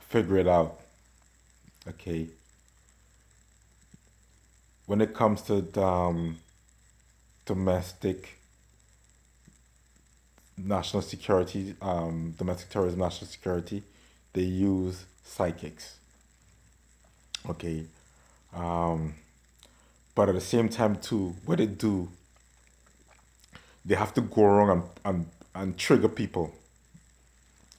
figure it out. Okay, when it comes to domestic national security, domestic terrorism, national security, they use psychics. Okay, um, but at the same time too, what they do, they have to go around and trigger people.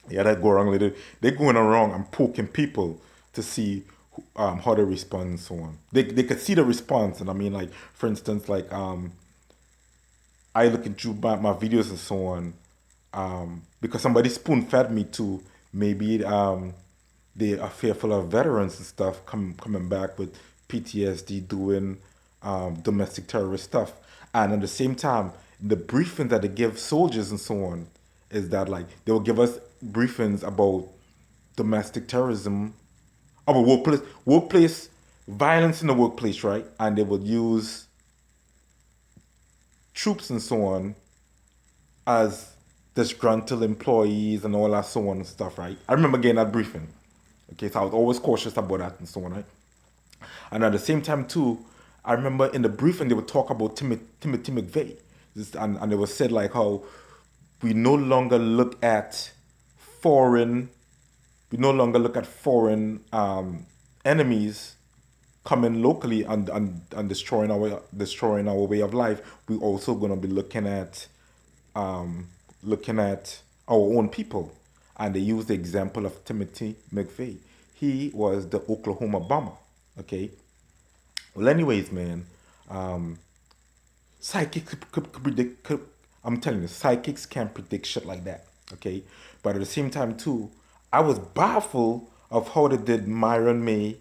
Yeah, they go around. They're going around and poking people to see how they respond and so on. They could see the response, and I mean, like for instance, like I look into my videos and so on, because somebody spoon fed me to maybe they are fearful of veterans and stuff coming back with PTSD doing domestic terrorist stuff, and at the same time, the briefings that they give soldiers and so on is that like they will give us briefings about domestic terrorism, about workplace violence in the workplace, right? And they will use troops and so on as disgruntled employees and all that so on and stuff, right? I remember getting that briefing. Okay, so I was always cautious about that and so on, right? And at the same time too, I remember in the briefing they would talk about Timothy McVeigh. And it was said like how we no longer look at foreign we no longer look at foreign enemies coming locally and destroying our way of life. We're also gonna be um, looking at our own people. And they use the example of Timothy McVeigh. He was the Oklahoma bomber. Okay. Well, anyways, man, um, psychics could predict. I'm telling you, psychics can predict shit like that. Okay. But at the same time, too, I was baffled of how they did Myron May,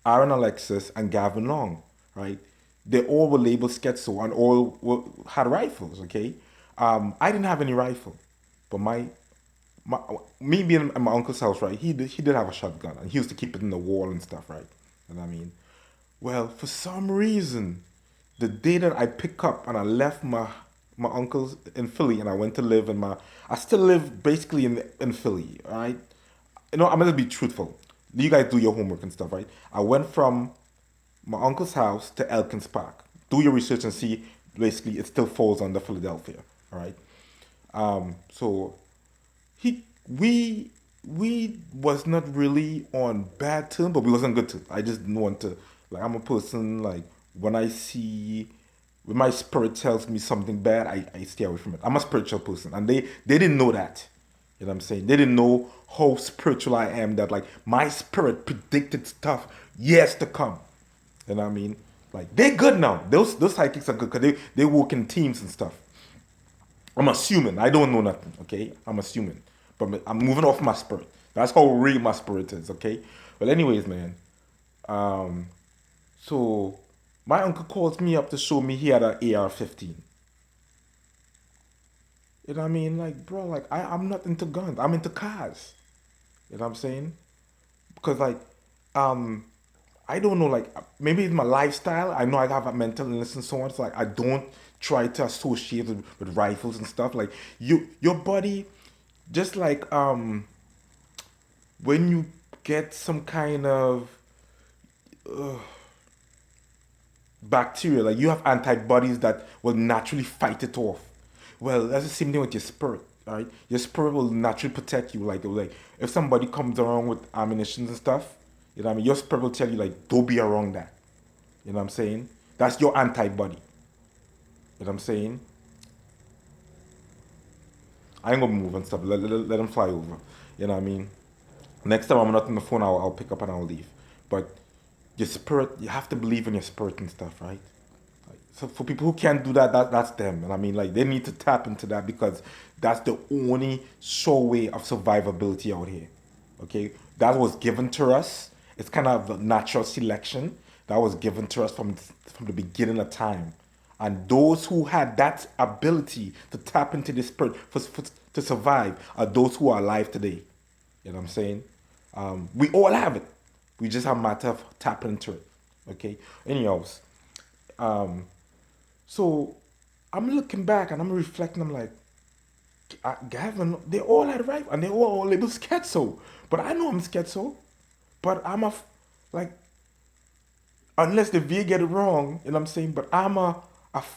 Aaron Alexis, and Gavin Long. Right. They all were labeled schizo and had rifles. Okay. I didn't have any rifle, but my me being at my uncle's house, right? He did have a shotgun, and he used to keep it in the wall and stuff, right? And I mean, well, for some reason, the day that I pick up and I left my uncle's in Philly, and I went to live in I still live basically in Philly, all right? You know, I'm gonna be truthful. You guys do your homework and stuff, right? I went from my uncle's house to Elkins Park. Do your research and see. Basically, it still falls under Philadelphia, all right? So he we was not really on bad terms, but we wasn't good terms. I just didn't want to like I'm a person like when my spirit tells me something bad, I stay away from it. I'm a spiritual person and they didn't know that. You know what I'm saying? They didn't know how spiritual I am that like my spirit predicted stuff years to come. You know what I mean? Like they're good now. Those psychics are good because they work in teams and stuff. I'm assuming. I don't know nothing, okay? I'm assuming. But I'm moving off my spirit. That's how real my spirit is, okay? Well, anyways, man. Um, so my uncle calls me up to show me he had an AR-15. You know what I mean? Like, bro, like I'm not into guns. I'm into cars. You know what I'm saying? Because like, um, I don't know, like maybe it's my lifestyle. I know I have a mental illness and so on. So like I don't try to associate it with rifles and stuff. Like your body, just like when you get some kind of bacteria, like you have antibodies that will naturally fight it off. Well, that's the same thing with your spirit, right? Your spirit will naturally protect you. Like if somebody comes around with ammunition and stuff, you know what I mean? Your spirit will tell you like, don't be around that. You know what I'm saying? That's your antibody. You know what I'm saying? I ain't gonna move and stuff. Let them fly over. You know what I mean? Next time I'm not on the phone, I'll pick up and I'll leave. But your spirit, you have to believe in your spirit and stuff, right? So for people who can't do that, that's them. And I mean, like they need to tap into that because that's the only sure way of survivability out here. Okay, that was given to us. It's kind of a natural selection that was given to us from the beginning of time. And those who had that ability to tap into the spirit to survive are those who are alive today. You know what I'm saying? We all have it. We just have a matter of tapping into it. Okay. Anyways, um, so I'm looking back and I'm reflecting. I'm like, Gavin, they all had right and they all labeled schizo, but I know I'm schizo. But like, unless the VA get it wrong, you know what I'm saying? But I'm a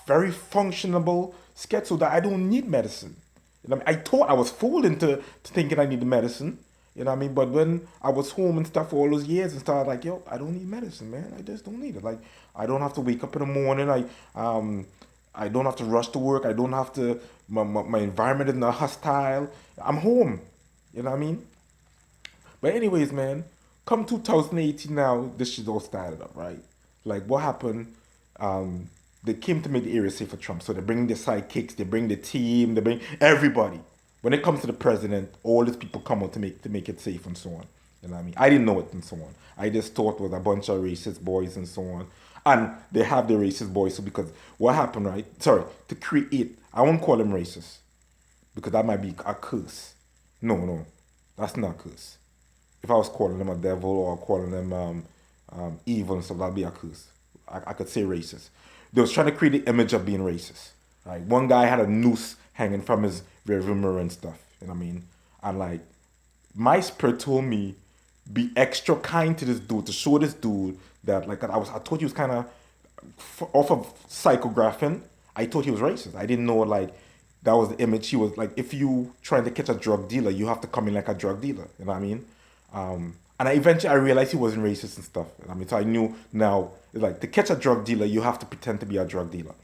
very functionable schizo that I don't need medicine. You know what I mean? I thought I was fooled into to thinking I needed medicine. You know what I mean? But when I was home and stuff for all those years and stuff, like, yo, I don't need medicine, man. I just don't need it. Like, I don't have to wake up in the morning. I don't have to rush to work. I don't have to. My environment is not hostile. I'm home. You know what I mean? But anyways, man, come 2018 now, this shit all started up, right? Like what happened? Um, they came to make the area safe for Trump, so they bring the sidekicks, they bring the team, they bring everybody. When it comes to the president, all these people come out to make it safe and so on. You know what I mean? I didn't know it and so on. I just thought it was a bunch of racist boys and so on. And they have the racist boys, so because what happened, right? Sorry, to create, I won't call them racist because that might be a curse. No, no, that's not a curse. If I was calling them a devil or calling them evil and stuff, that'd be a curse. I could say racist. They was trying to create the image of being racist. Like one guy had a noose hanging from his rearview mirror and stuff. You know what I mean? And like my spirit told me be extra kind to this dude to show this dude that like I thought he was kind of off of psychographing. I thought he was racist. I didn't know like that was the image he was like. If you trying to catch a drug dealer, you have to come in like a drug dealer. You know what I mean? And I realized he wasn't racist and stuff. I mean, so I knew now, like, to catch a drug dealer, you have to pretend to be a drug dealer,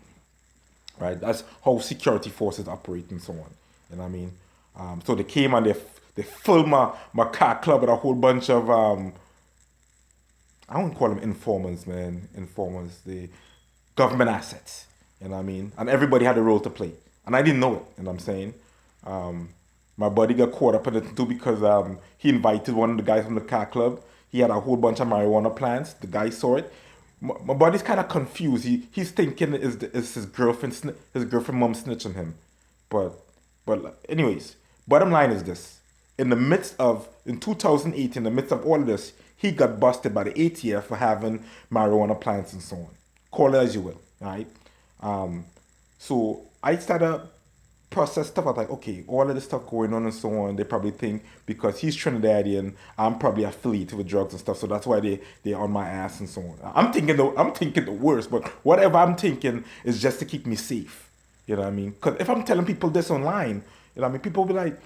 right? That's how security forces operate and so on. You know what I mean? So they came and they filled my car club with a whole bunch of I wouldn't call them informers, man. Informers, the government assets. You know what I mean? And everybody had a role to play. And I didn't know it, you know what I'm saying? Um, my buddy got caught up in it too because he invited one of the guys from the car club. He had a whole bunch of marijuana plants. The guy saw it. My buddy's kind of confused. He's thinking is his girlfriend his girlfriend mom snitching him, but anyways, bottom line is this: in 2008, in the midst of all of this, he got busted by the ATF for having marijuana plants and so on. Call it as you will, right? Um, so I started process stuff. I was like, okay, all of this stuff going on and so on. They probably think because he's Trinidadian, I'm probably affiliated with drugs and stuff. So that's why they're on my ass and so on. I'm thinking the worst, but whatever I'm thinking is just to keep me safe. You know what I mean? Because if I'm telling people this online, you know what I mean, people will be like,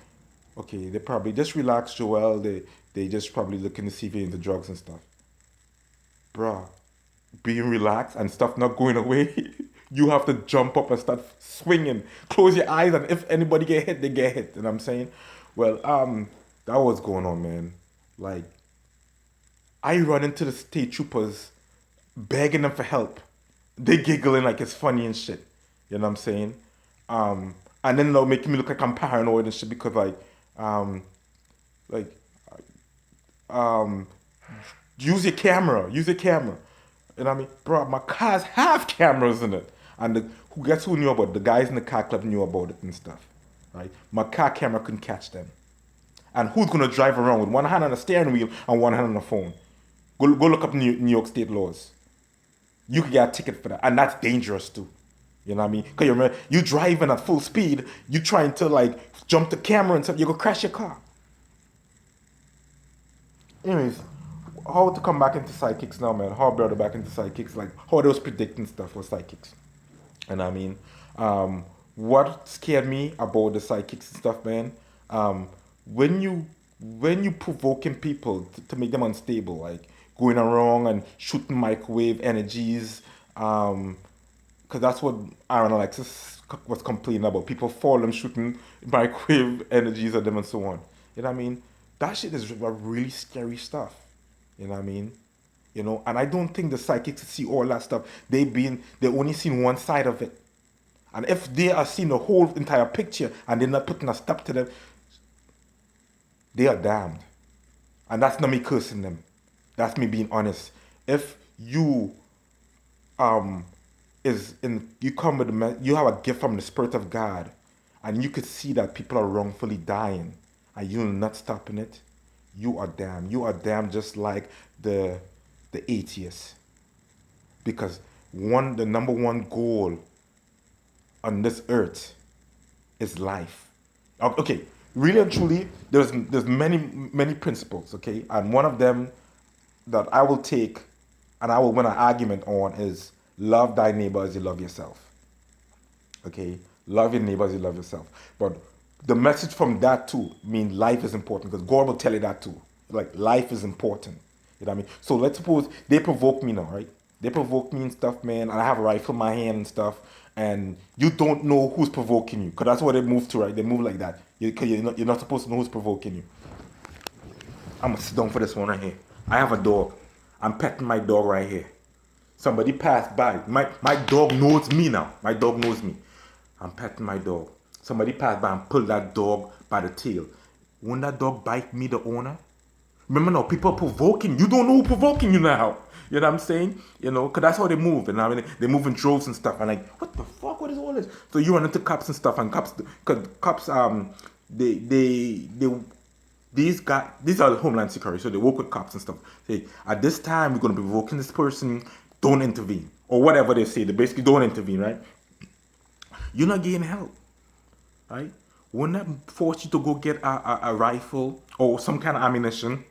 okay, they probably just relax, Joel. They just probably looking to see if you're into drugs and stuff. Bruh, being relaxed and stuff not going away, you have to jump up and start swinging. Close your eyes, and if anybody get hit, they get hit. You know what I'm saying? Well, that was going on, man. Like, I run into the state troopers begging them for help. They giggling like it's funny and shit. You know what I'm saying? And then they'll make me look like I'm paranoid and shit because um, like, um, use your camera. You know what I mean? Bro, my cars have cameras in it. And guess who knew about it? The guys in the car club knew about it and stuff. Right? My car camera couldn't catch them. And who's gonna drive around with one hand on the steering wheel and one hand on the phone? Go look up New York State laws. You could get a ticket for that. And that's dangerous too. You know what I mean? Because you driving at full speed, you trying to like jump the camera and stuff, you go crash your car. Anyways, how to come back into sidekicks now, man? How I brought it back into sidekicks, like how they was predicting stuff for sidekicks. And I mean, what scared me about the sidekicks and stuff, man? Um, when you provoking people to make them unstable, like going around and shooting microwave energies, because that's what Aaron Alexis was complaining about. People falling, shooting microwave energies at them and so on. You know what I mean? That shit is really scary stuff. You know what I mean? You know, and I don't think the psychics see all that stuff. They only seen one side of it. And if they are seeing the whole entire picture and they're not putting a stop to them, they are damned. And that's not me cursing them. That's me being honest. If you you come with you have a gift from the Spirit of God, and you could see that people are wrongfully dying, and you're not stopping it, you are damned. You are damned just like the atheists, because the number one goal on this earth is life. Okay, really and truly, there's many principles. Okay, and one of them that I will take and I will win an argument on is love thy neighbor as you love yourself. Okay? Love your neighbor as you love yourself. But the message from that too means life is important because God will tell you that too. Like life is important. You know what I mean? So let's suppose they provoke me now, right? They provoke me and stuff, man, and I have a rifle in my hand and stuff, and you don't know who's provoking you because that's what they move to, right? They move like that. You're not supposed to know who's provoking you. I'm gonna sit down for this one right here. I have a dog. I'm petting my dog right here. Somebody passed by. My dog knows me now. My dog knows me. I'm petting my dog. Somebody passed by and pulled that dog by the tail. Won't that dog bite me, the owner? Remember now, people are provoking. You don't know who provoking you now. You know what I'm saying? You know, because that's how they move. And I mean, they move in droves and stuff. And like, what the fuck? What is all this? So you run into cops and stuff. And cops, because cops, these guys, these are Homeland Security, so they work with cops and stuff. Say, at this time, we're going to be provoking this person, don't intervene. Or whatever they say, they basically don't intervene, right? You're not getting help, right? Wouldn't that force you to go get a rifle or some kind of ammunition?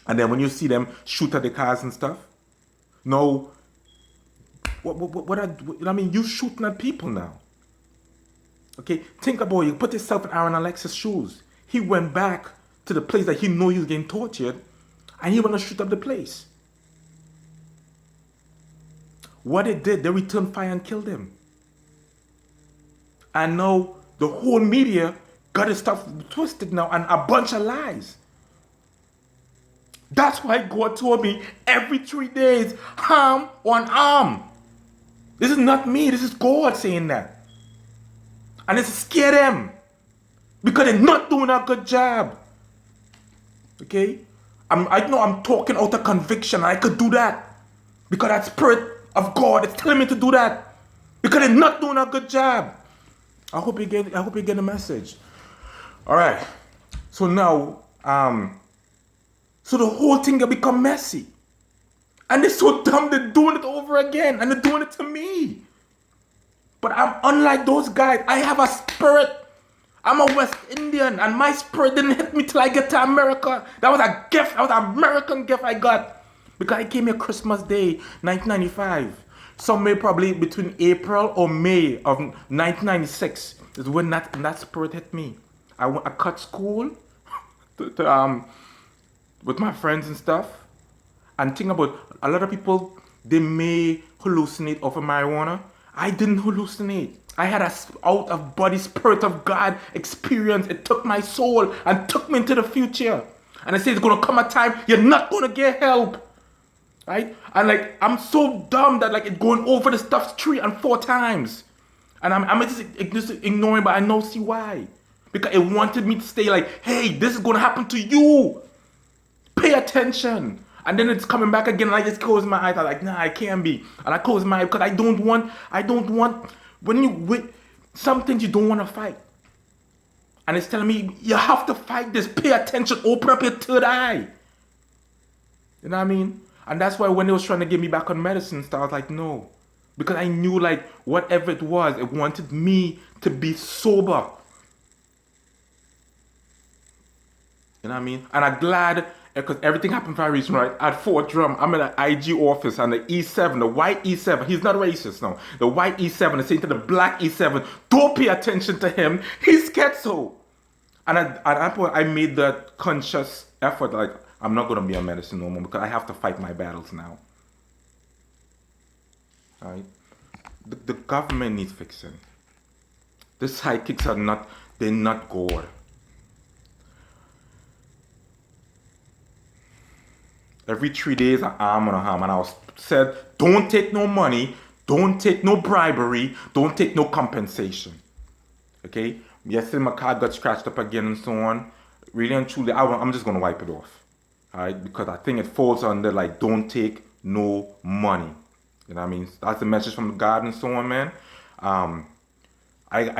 And then when you see them shoot at the cars and stuff? No, I mean, you shooting at people now. Okay, think about it. You put yourself in Aaron Alexis' shoes. He went back to the place that he knew he was getting tortured, and he want to shoot up the place. What they did, they returned fire and killed him. And now the whole media got his stuff twisted now and a bunch of lies. That's why God told me every 3 days, harm on arm. This is not me, this is God saying that. And it's scared them because they're not doing a good job. Okay? I know I'm talking out of conviction. I could do that because that spirit of God is telling me to do that because they're not doing a good job. I hope you get the message. All right. So now, so the whole thing will become messy, and they're so dumb. They're doing it over again, and they're doing it to me. But I'm unlike those guys. I have a spirit. I'm a West Indian, and my spirit didn't hit me till I get to America. That was a gift. That was an American gift I got because I came here Christmas Day, 1995. Somewhere probably between April or May of 1996 is when that spirit hit me. I cut school with my friends and stuff. And think about a lot of people, they may hallucinate off of marijuana. I didn't hallucinate. I had a out of body spirit of God experience. It took my soul and took me into the future. And I say it's gonna come a time you're not gonna get help. Right? And like I'm so dumb that like it's going over the stuff 3 and 4 times. And I'm just ignoring, but I know see why. Because it wanted me to stay like, hey, this is gonna happen to you. Pay attention. And then it's coming back again and I just close my eyes. I'm like, nah, I can't be. And I close my eyes because I don't want when you with some things you don't want to fight. And it's telling me you have to fight this. Pay attention. Open up your third eye. You know what I mean? And that's why when they was trying to get me back on medicine, I was like, no. Because I knew like whatever it was, it wanted me to be sober. You know what I mean? And I'm glad because everything happened for a reason, right? At Fort Drum, I'm in an IG office and the E7, the white E7, he's not racist now. The white E7 is saying to the black E7, don't pay attention to him. He's schizo. And at that point, I made that conscious effort, like, I'm not going to be on medicine no more because I have to fight my battles now. All right? The government needs fixing. The sidekicks they're not God. Every 3 days, an arm and a arm. And I was said, don't take no money, don't take no bribery, don't take no compensation. Okay? Yesterday, my car got scratched up again and so on. Really and truly, I'm just going to wipe it off. All right? Because I think it falls under, like, don't take no money. You know what I mean? That's the message from God and so on, man. I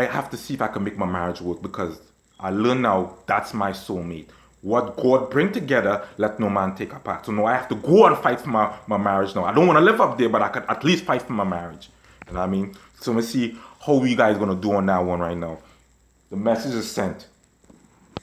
have to see if I can make my marriage work because I learn now that's my soulmate. What God bring together, let no man take apart. So now I have to go and fight for my marriage now. I don't want to live up there, but I could at least fight for my marriage. You know what I mean? So let's see how you guys going to do on that one right now. The message is sent.